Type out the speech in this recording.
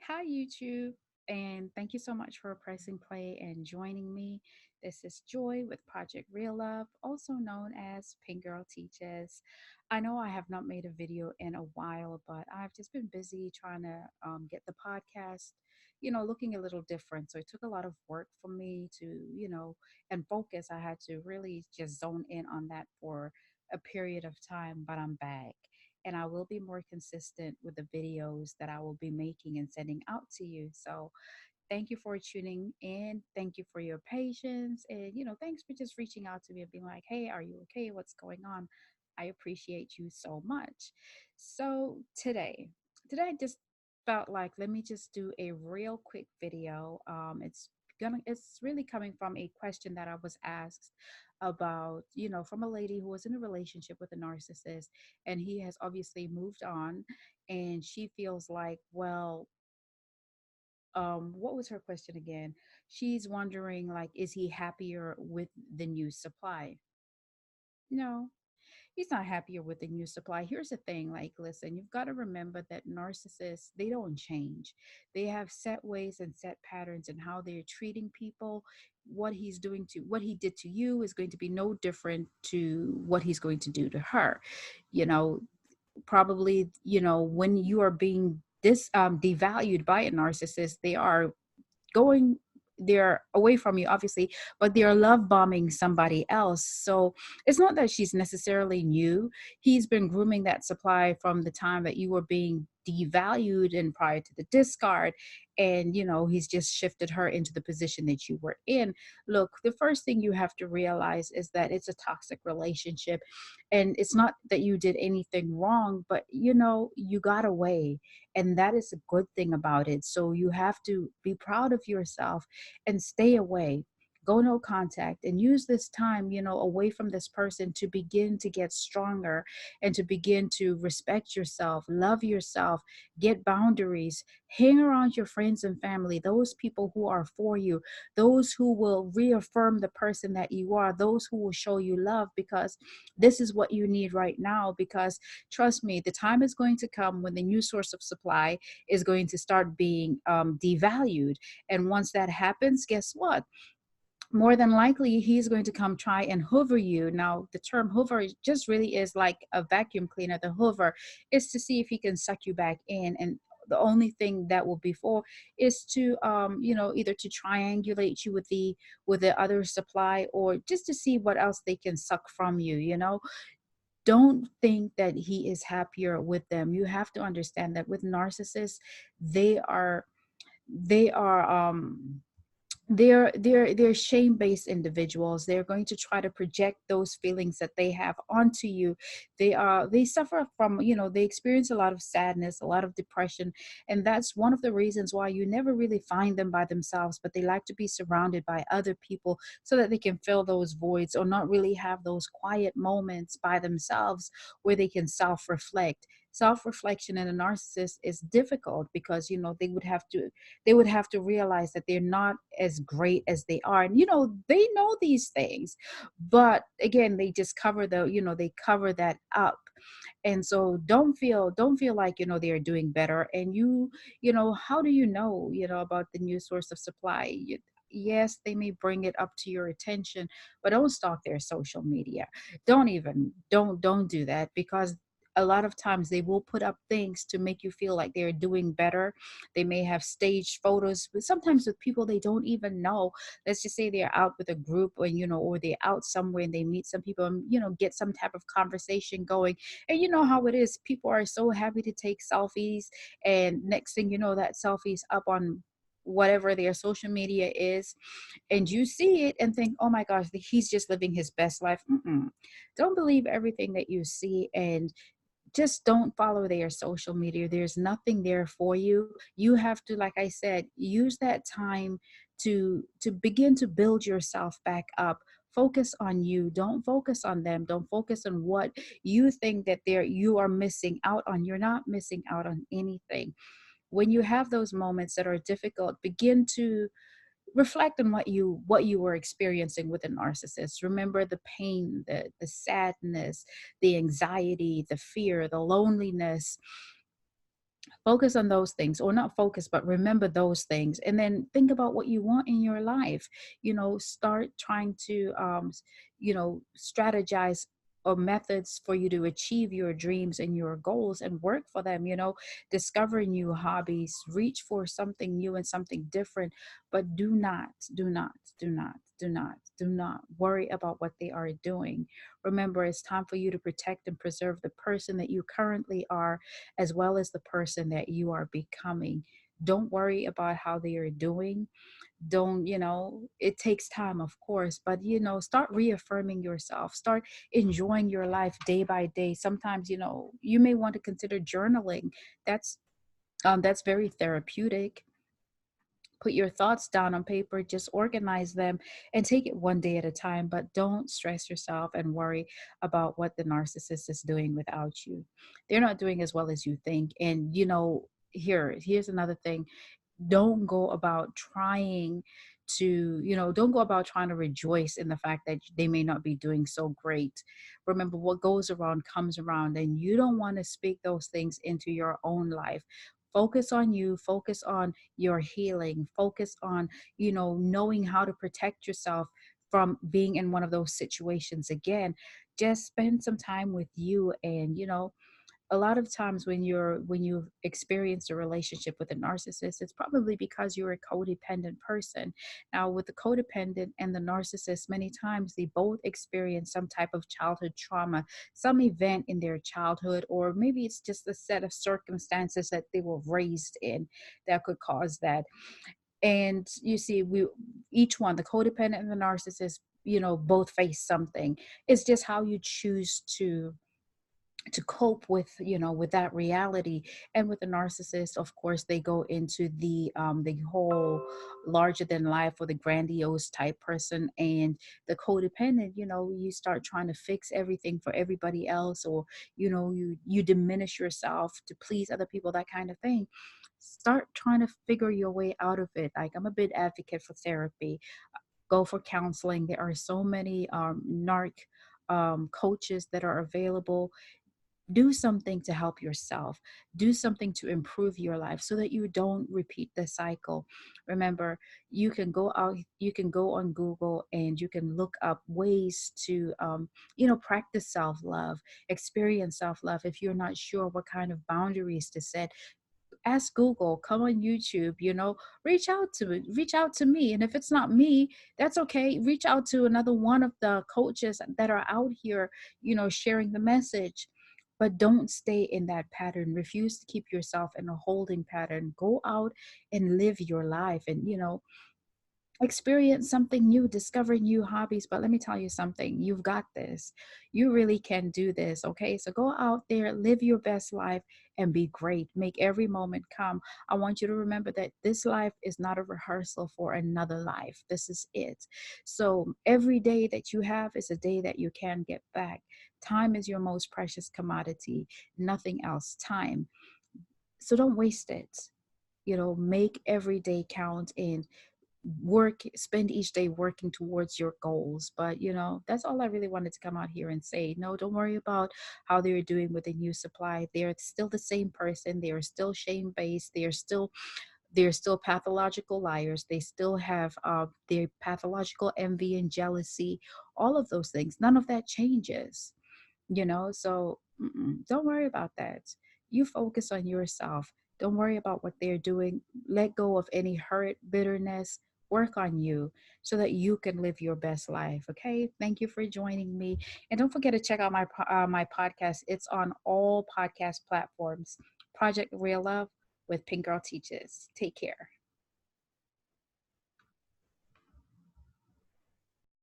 Hi, YouTube, and thank you so much for pressing play and joining me. This is Joy with Project Real Love, also known as Pink Girl Teaches. I know I have not made a video in a while, but I've just been busy trying to get the podcast, looking a little different. So it took a lot of work for me to, and focus. I had to really just zone in on that for a period of time, but I'm back and I will be more consistent with the videos that I will be making and sending out to you. So, thank you for tuning in. Thank you for your patience. And, thanks for just reaching out to me and being like, hey, are you okay? What's going on? I appreciate you so much. So, today I just felt like let me just do a real quick video. It's really coming from a question that I was asked about, from a lady who was in a relationship with a narcissist, and he has obviously moved on, and she feels like, well, what was her question again? She's wondering, like, is he happier with the new supply? No, he's not happier with the new supply. Here's the thing, like, listen, you've got to remember that narcissists, they don't change. They have set ways and set patterns in how they're treating people. What he did to you is going to be no different to what he's going to do to her. You know, Probably, when you are being devalued by a narcissist, going they're away from you, obviously, but they're love bombing somebody else. So it's not that she's necessarily new. He's been grooming that supply from the time that you were being devalued and prior to the discard, and he's just shifted her into the position that you were in. Look, the first thing you have to realize is that it's a toxic relationship, and it's not that you did anything wrong, but you got away, and that is a good thing about it. So you have to be proud of yourself and stay away. Go no contact and use this time, away from this person to begin to get stronger and to begin to respect yourself, love yourself, get boundaries, hang around your friends and family, those people who are for you, those who will reaffirm the person that you are, those who will show you love, because this is what you need right now. Because trust me, the time is going to come when the new source of supply is going to start being devalued. And once that happens, guess what? More than likely, he's going to come try and hoover you. Now, the term hoover just really is like a vacuum cleaner. The hoover is to see if he can suck you back in. And the only thing that will be for is to either to triangulate you with the other supply, or just to see what else they can suck from you. Don't think that he is happier with them. You have to understand that with narcissists, they are they are they're shame-based individuals. They're going to try to project those feelings that they have onto you. They suffer from, they experience a lot of sadness, a lot of depression, and that's one of the reasons why you never really find them by themselves, but they like to be surrounded by other people so that they can fill those voids, or not really have those quiet moments by themselves where they can self-reflect. Self-reflection in a narcissist is difficult because they would have to realize that they're not as great as they are. And they know these things, but again, they just they cover that up. And so don't feel like they're doing better. And how do about the new source of supply? Yes, they may bring it up to your attention, but don't stalk their social media. Don't do that, because a lot of times they will put up things to make you feel like they're doing better. They may have staged photos, but sometimes with people they don't even know. Let's just say they're out with a group, or they're out somewhere and they meet some people and get some type of conversation going. And you know how it is, people are so happy to take selfies, and next thing you know, that selfie's up on whatever their social media is, and you see it and think, oh my gosh, he's just living his best life. Don't believe everything that you see, and just don't follow their social media. There's nothing there for you. You have to, like I said, use that time to begin to build yourself back up. Focus on you. Don't focus on them. Don't focus on what you think that you are missing out on. You're not missing out on anything. When you have those moments that are difficult, begin to reflect on what you were experiencing with a narcissist. Remember the pain, the sadness, the anxiety, the fear, the loneliness, Focus on those things, or not focus, but remember those things, and then think about what you want in your life. Start trying to strategize or methods for you to achieve your dreams and your goals, and work for them. Discover new hobbies, reach for something new and something different. But do not worry about what they are doing. Remember, it's time for you to protect and preserve the person that you currently are, as well as the person that you are becoming. Don't worry about how they are doing. Don't, it takes time, of course, but, start reaffirming yourself. Start enjoying your life day by day. Sometimes, you may want to consider journaling. That's very therapeutic. Put your thoughts down on paper, just organize them and take it one day at a time. But don't stress yourself and worry about what the narcissist is doing without you. They're not doing as well as you think. And, here's another thing. Don't go about trying to rejoice in the fact that they may not be doing so great. Remember, what goes around comes around, and you don't want to speak those things into your own life. Focus on you, focus on your healing, focus on, knowing how to protect yourself from being in one of those situations again. Just spend some time with you. And, a lot of times when you've experienced a relationship with a narcissist, it's probably because you're a codependent person. Now, with the codependent and the narcissist, many times they both experience some type of childhood trauma, some event in their childhood, or maybe it's just a set of circumstances that they were raised in that could cause that. And you see, we each one, the codependent and the narcissist, both face something. It's just how you choose to cope with that reality. And with the narcissist, of course, they go into the whole larger than life, or the grandiose type person. And the codependent, you start trying to fix everything for everybody else, or you diminish yourself to please other people, that kind of thing. Start trying to figure your way out of it. Like, I'm a big advocate for therapy. Go for counseling. There are so many narc coaches that are available. Do something to help yourself. Do something to improve your life so that you don't repeat the cycle. Remember, you can go on Google and you can look up ways to practice self-love, experience self-love. If you're not sure what kind of boundaries to set, ask Google, come on YouTube, reach out to me. And if it's not me, that's okay. Reach out to another one of the coaches that are out here, sharing the message. But don't stay in that pattern. Refuse to keep yourself in a holding pattern. Go out and live your life, and, experience something new, discover new hobbies. But let me tell you something, you've got this. You really can do this. Okay, so go out there, live your best life, and be great. Make every moment come. I want you to remember that this life is not a rehearsal for another life. This is it. So every day that you have is a day that you can get back. Time is your most precious commodity, nothing else. Time. So don't waste it. Make every day count, and spend each day working towards your goals. But, that's all I really wanted to come out here and say. No, don't worry about how they're doing with the new supply. They're still the same person. They are still shame based. They're still pathological liars. They still have their pathological envy and jealousy, all of those things. None of that changes. So don't worry about that. You focus on yourself. Don't worry about what they're doing. Let go of any hurt, bitterness. Work on you so that you can live your best life. Okay, thank you for joining me, and don't forget to check out my podcast. It's on all podcast platforms. Project Real Love with Pink Girl Teaches. Take care.